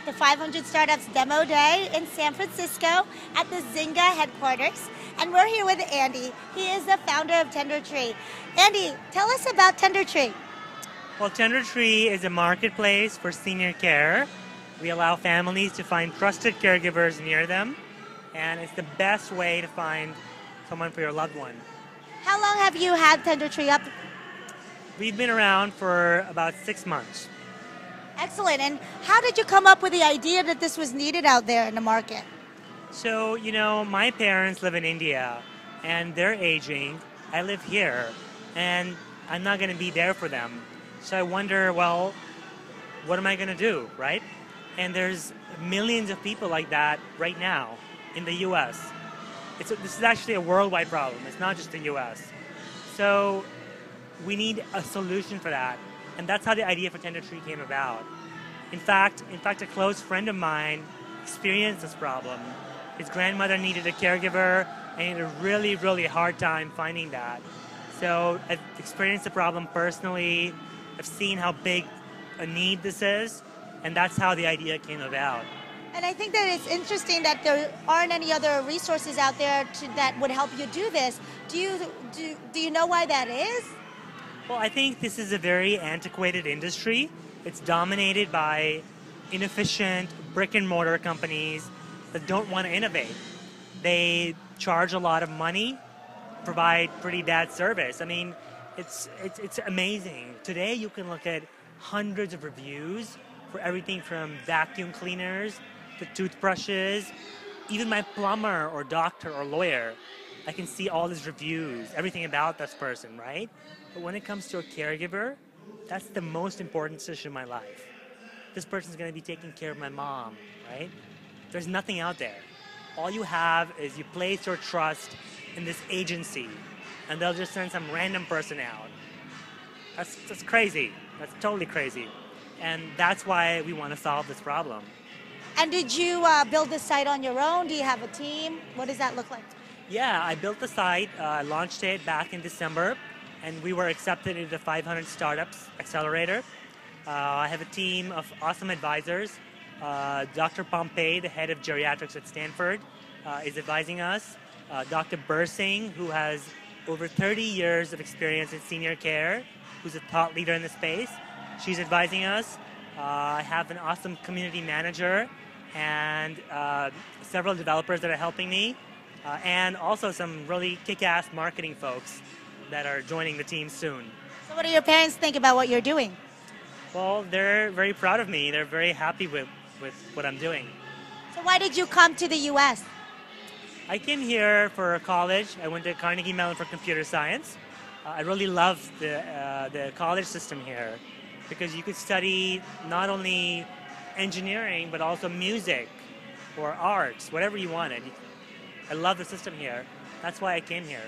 the 500 Startups Demo Day in San Francisco at the Zynga headquarters. And we're here with Andy. He is the founder of TenderTree. Andy, tell us about TenderTree. Well, TenderTree is a marketplace for senior care. We allow families to find trusted caregivers near them, and it's the best way to find someone for your loved one. How long have you had TenderTree up? We've been around for about 6 months. Excellent. And how did you come up with the idea that this was needed out there in the market? So, my parents live in India, and they're aging. I live here, and I'm not going to be there for them. So I wonder, well, what am I going to do, right? And there's millions of people like that right now in the U.S. This is actually a worldwide problem. It's not just the U.S. So we need a solution for that. And that's how the idea for TenderTree came about. In fact, a close friend of mine experienced this problem. His grandmother needed a caregiver, and he had a really, really hard time finding that. So I've experienced the problem personally. I've seen how big a need this is, and that's how the idea came about. And I think that it's interesting that there aren't any other resources out there that would help you do this. Do you know why that is? Well, I think this is a very antiquated industry. It's dominated by inefficient brick-and-mortar companies that don't want to innovate. They charge a lot of money, provide pretty bad service. I mean, it's amazing. Today you can look at hundreds of reviews for everything from vacuum cleaners to toothbrushes, even my plumber or doctor or lawyer. I can see all these reviews, everything about this person, right? But when it comes to a caregiver, that's the most important decision in my life. This person's going to be taking care of my mom, right? There's nothing out there. All you have is you place your trust in this agency, and they'll just send some random person out. That's crazy. That's totally crazy. And that's why we want to solve this problem. And did you build this site on your own? Do you have a team? What does that look like? Yeah, I built the site, launched it back in December, and we were accepted into the 500 Startups Accelerator. I have a team of awesome advisors. Dr. Pompey, the head of geriatrics at Stanford, is advising us. Dr. Bursing, who has over 30 years of experience in senior care, who's a thought leader in the space, she's advising us. I have an awesome community manager and several developers that are helping me, and also some really kick-ass marketing folks that are joining the team soon. So what do your parents think about what you're doing? Well, they're very proud of me. They're very happy with what I'm doing. So why did you come to the U.S.? I came here for college. I went to Carnegie Mellon for computer science. I really loved the college system here because you could study not only engineering but also music or arts, whatever you wanted. I love the system here. That's why I came here.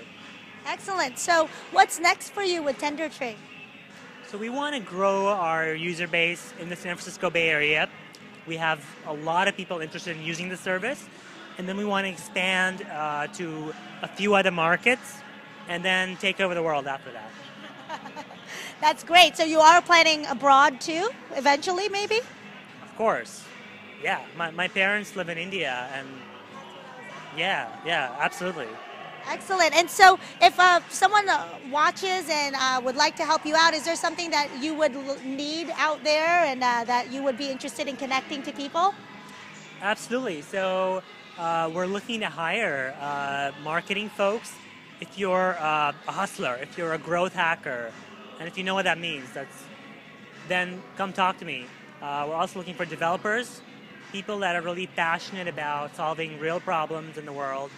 Excellent. So what's next for you with TenderTree? So we want to grow our user base in the San Francisco Bay Area. We have a lot of people interested in using the service. And then we want to expand to a few other markets and then take over the world after that. That's great. So you are planning abroad too, eventually maybe? Of course. Yeah, my parents live in India, and yeah, absolutely. Excellent. And so if someone watches and would like to help you out, is there something that you would need out there and that you would be interested in connecting to people? Absolutely. So we're looking to hire marketing folks. If you're a hustler, if you're a growth hacker, and if you know what that means, then come talk to me. We're also looking for developers, people that are really passionate about solving real problems in the world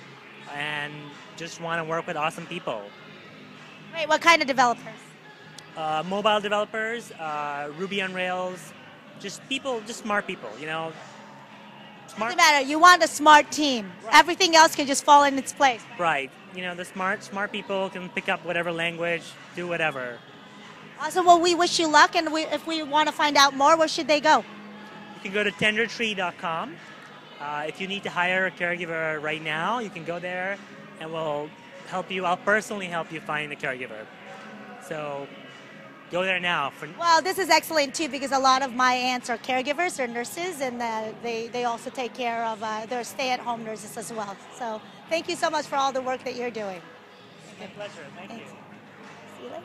and just want to work with awesome people. Great. What kind of developers? Mobile developers, Ruby on Rails, just smart people, Smart. Doesn't matter. You want a smart team. Right. Everything else can just fall in its place. Right. The smart people can pick up whatever language, do whatever. Awesome. Well, we wish you luck, and if we want to find out more, where should they go? You can go to tendertree.com. If you need to hire a caregiver right now, you can go there, and we'll help you. I'll personally help you find a caregiver. So Go there now. Well, this is excellent too because a lot of my aunts are caregivers, they're nurses, and they also take care of their stay-at-home nurses as well. So thank you so much for all the work that you're doing. My pleasure. Thank you. See you later.